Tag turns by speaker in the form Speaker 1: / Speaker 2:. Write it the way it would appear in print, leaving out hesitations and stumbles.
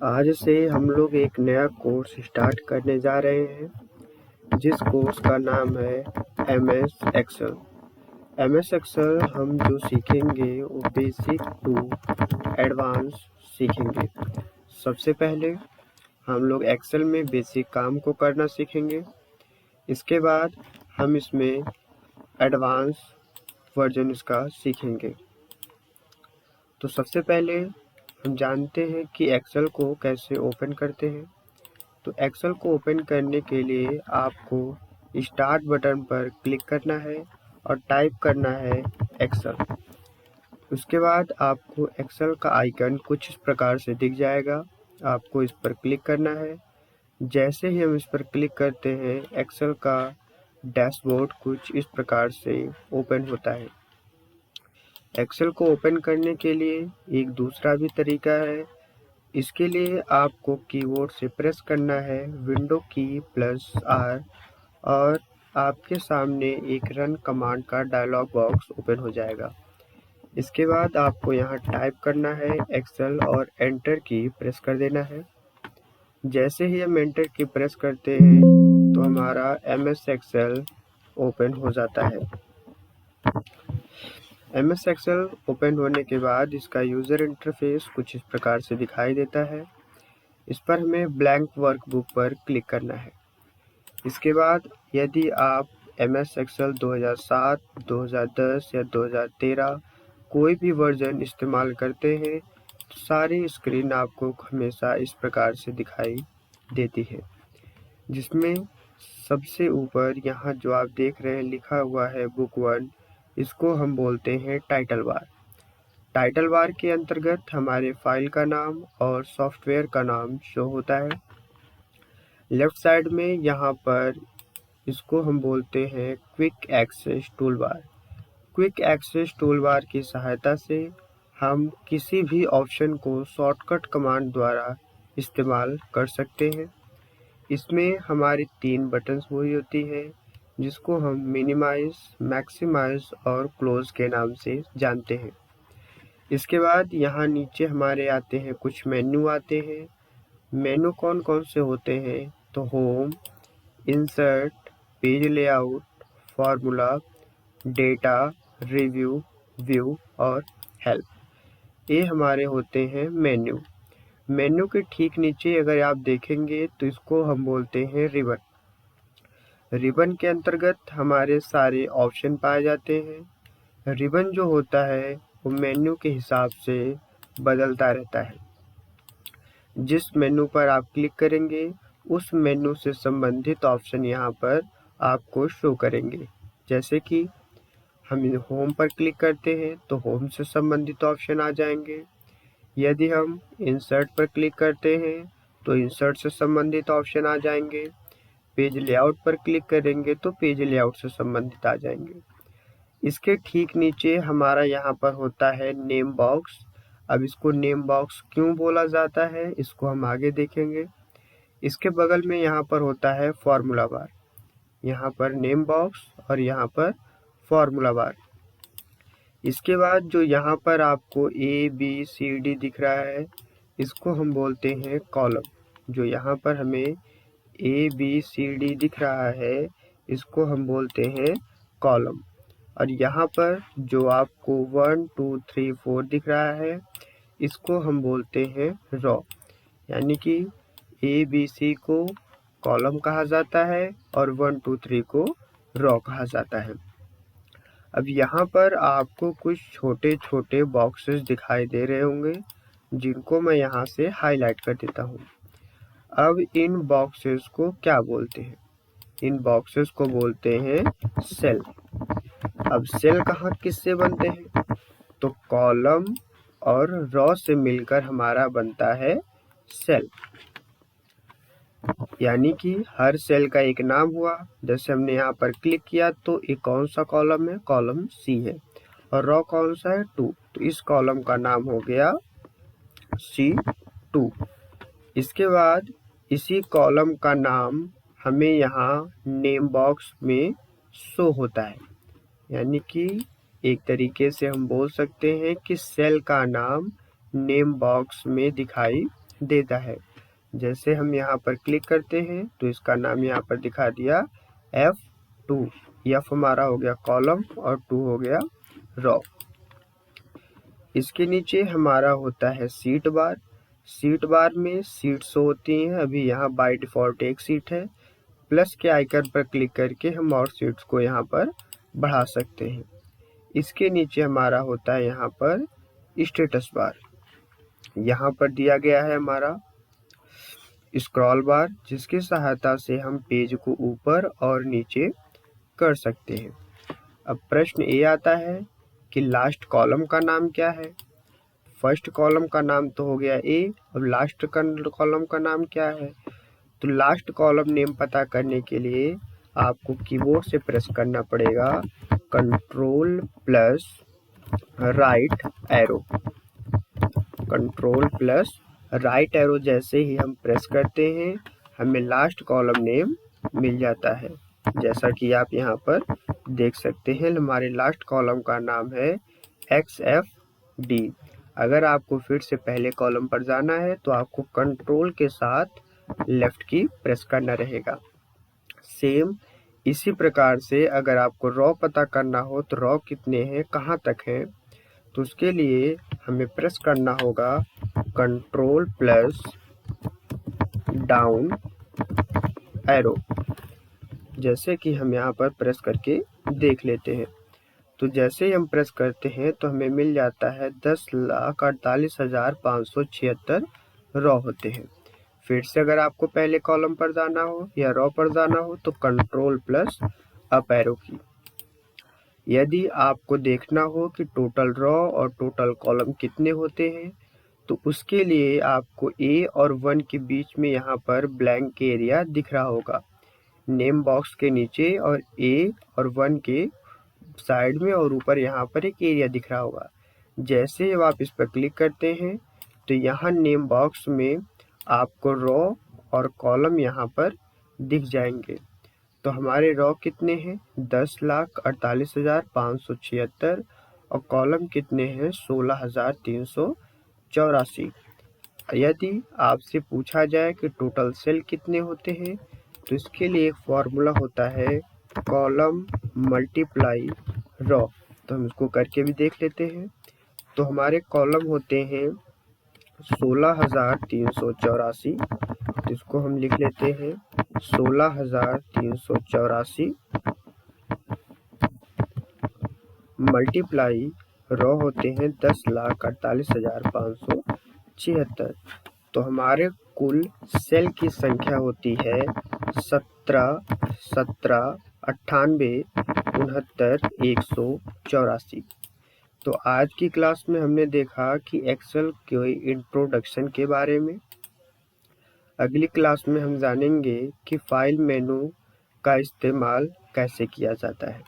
Speaker 1: आज से हम लोग एक नया कोर्स स्टार्ट करने जा रहे हैं जिस कोर्स का नाम है एमएस एक्सेल। एमएस एक्सेल हम जो सीखेंगे वो बेसिक टू एडवांस सीखेंगे। सबसे पहले हम लोग एक्सेल में बेसिक काम को करना सीखेंगे। इसके बाद हम इसमें एडवांस वर्जन इसका सीखेंगे। तो सबसे पहले हम जानते हैं कि एक्सेल को कैसे ओपन करते हैं। तो एक्सेल को ओपन करने के लिए आपको स्टार्ट बटन पर क्लिक करना है और टाइप करना है एक्सेल। उसके बाद आपको एक्सेल का आइकन कुछ इस प्रकार से दिख जाएगा। आपको इस पर क्लिक करना है। जैसे ही हम इस पर क्लिक करते हैं एक्सेल का डैशबोर्ड कुछ इस प्रकार से ओपन होता है। एक्सेल को ओपन करने के लिए एक दूसरा भी तरीका है। इसके लिए आपको कीबोर्ड से प्रेस करना है विंडो की +R और आपके सामने एक रन कमांड का डायलॉग बॉक्स ओपन हो जाएगा। इसके बाद आपको यहाँ टाइप करना है एक्सेल और एंटर की प्रेस कर देना है। जैसे ही हम एंटर की प्रेस करते हैं तो हमारा एमएस एक्सेल ओपन हो जाता है। एमएस एक्सेल ओपन होने के बाद इसका यूज़र इंटरफेस कुछ इस प्रकार से दिखाई देता है। इस पर हमें ब्लैंक वर्कबुक पर क्लिक करना है। इसके बाद यदि आप एमएस एक्सेल 2007, 2010 या 2013 कोई भी वर्जन इस्तेमाल करते हैं तो सारी स्क्रीन आपको हमेशा इस प्रकार से दिखाई देती है, जिसमें सबसे ऊपर यहाँ जो आप देख रहे हैं लिखा हुआ है बुक 1, इसको हम बोलते हैं टाइटल बार। टाइटल बार के अंतर्गत हमारे फाइल का नाम और सॉफ्टवेयर का नाम शो होता है। लेफ्ट साइड में यहाँ पर इसको हम बोलते हैं quick access tool bar. Quick access tool bar की सहायता से हम किसी भी ऑप्शन को शॉर्टकट कमांड द्वारा इस्तेमाल कर सकते हैं। इसमें हमारी 3 बटन्स हुई होती है जिसको हम मिनिमाइज, मैक्सिमाइज और क्लोज के नाम से जानते हैं। इसके बाद यहाँ नीचे हमारे आते हैं कुछ मेन्यू आते हैं। मेन्यू कौन कौन से होते हैं तो home, insert, page layout, formula, data, review, view और हेल्प, ये हमारे होते हैं मेन्यू। मेन्यू के ठीक नीचे अगर आप देखेंगे तो इसको हम बोलते हैं रिबन। रिबन के अंतर्गत हमारे सारे ऑप्शन पाए जाते हैं। रिबन जो होता है वो मेन्यू के हिसाब से बदलता रहता है। जिस मेन्यू पर आप क्लिक करेंगे उस मेन्यू से संबंधित ऑप्शन यहाँ पर आपको शो करेंगे। जैसे कि हम होम पर क्लिक करते हैं तो होम से संबंधित ऑप्शन आ जाएंगे। यदि हम इंसर्ट पर क्लिक करते हैं तो इंसर्ट से संबंधित ऑप्शन आ जाएंगे। पेज लेआउट पर क्लिक करेंगे तो पेज लेआउट से संबंधित आ जाएंगे। इसके ठीक नीचे हमारा यहाँ पर होता है नेम बॉक्स। अब इसको नेम बॉक्स क्यों बोला जाता है इसको हम आगे देखेंगे। इसके बगल में यहाँ पर होता है फार्मूला बार। यहाँ पर नेम बॉक्स और यहाँ पर फार्मूला बार। इसके बाद जो यहाँ पर आपको ABCD दिख रहा है इसको हम बोलते हैं कॉलम। जो यहाँ पर हमें ABCD दिख रहा है इसको हम बोलते हैं कॉलम। और यहाँ पर जो आपको 1 2 3 4 दिख रहा है इसको हम बोलते हैं रो। यानी कि ABC को कॉलम कहा जाता है और 1 2 3 को रो कहा जाता है। अब यहाँ पर आपको कुछ छोटे छोटे बॉक्सेस दिखाई दे रहे होंगे जिनको मैं यहाँ से हाईलाइट कर देता हूँ। अब इन बॉक्सेस को क्या बोलते हैं? इन बॉक्सेस को बोलते हैं सेल। अब सेल कहाँ किससे बनते हैं? तो कॉलम और रो से मिलकर हमारा बनता है सेल। यानी कि हर सेल का एक नाम हुआ। जैसे हमने यहाँ पर क्लिक किया तो ये कौन सा कॉलम है? कॉलम C है। और रो कौन सा है? 2। तो इस कॉलम का नाम हो गया C2। इसके बाद इसी कॉलम का नाम हमें यहाँ नेम बॉक्स में शो होता है। यानी कि एक तरीके से हम बोल सकते हैं कि सेल का नाम नेम बॉक्स में दिखाई देता है। जैसे हम यहाँ पर क्लिक करते हैं तो इसका नाम यहाँ पर दिखा दिया F2। F हमारा हो गया कॉलम और 2 हो गया रॉ। इसके नीचे हमारा होता है सीट बार। सीट बार में सीट्स होती हैं। अभी यहाँ बाय डिफ़ॉल्ट एक सीट है। प्लस के आइकन पर क्लिक करके हम और सीट्स को यहाँ पर बढ़ा सकते हैं। इसके नीचे हमारा होता है यहाँ पर स्टेटस बार। यहाँ पर दिया गया है हमारा स्क्रॉल बार, जिसकी सहायता से हम पेज को ऊपर और नीचे कर सकते हैं। अब प्रश्न ये आता है कि लास्ट कॉलम का नाम क्या है। फर्स्ट कॉलम का नाम तो हो गया ए। अब लास्ट कॉलम का नाम क्या है। तो लास्ट कॉलम नेम पता करने के लिए आपको कीबोर्ड से प्रेस करना पड़ेगा control plus right arrow. Control plus right arrow जैसे ही हम प्रेस करते हैं हमें लास्ट कॉलम नेम मिल जाता है। जैसा कि आप यहाँ पर देख सकते हैं हमारे लास्ट कॉलम का नाम है XFD। अगर आपको फिर से पहले कॉलम पर जाना है तो आपको कंट्रोल के साथ लेफ्ट की प्रेस करना रहेगा। सेम इसी प्रकार से अगर आपको रॉ पता करना हो तो रॉ कितने हैं, कहाँ तक हैं, तो उसके लिए हमें प्रेस करना होगा कंट्रोल प्लस डाउन एरो। जैसे कि हम यहाँ पर प्रेस करके देख लेते हैं तो जैसे ही हम प्रेस करते हैं तो हमें मिल जाता है 10,48,576 रॉ होते हैं। फिर से अगर आपको पहले कॉलम पर जाना हो या रॉ पर जाना हो तो कंट्रोल प्लस अप एरो की। यदि आपको देखना हो कि टोटल रॉ और टोटल कॉलम कितने होते हैं तो उसके लिए आपको A और 1 के बीच में यहाँ पर ब्लैंक एरिया दिख रहा होगा नेम बॉक्स के नीचे, और A और 1 के साइड में और ऊपर यहाँ पर एक एरिया दिख रहा होगा। जैसे जब आप इस पर क्लिक करते हैं तो यहाँ नेम बॉक्स में आपको रॉ और कॉलम यहाँ पर दिख जाएंगे। तो हमारे रॉ कितने हैं 10,48,576 और कॉलम कितने हैं 16,384। यदि आपसे पूछा जाए कि टोटल सेल कितने होते हैं तो इसके लिए एक फॉर्मूला होता है कॉलम मल्टीप्लाई रॉ। तो हम इसको करके भी देख लेते हैं। तो हमारे कॉलम होते हैं 16,384। तो इसको हम लिख लेते हैं 16,384 मल्टीप्लाई रॉ होते हैं 10,48,576। तो हमारे कुल सेल की संख्या होती है 17, 17, 98, 69, 184। तो आज की क्लास में हमने देखा कि एक्सेल के इंट्रोडक्शन के बारे में। अगली क्लास में हम जानेंगे कि फाइल मेनू का इस्तेमाल कैसे किया जाता है।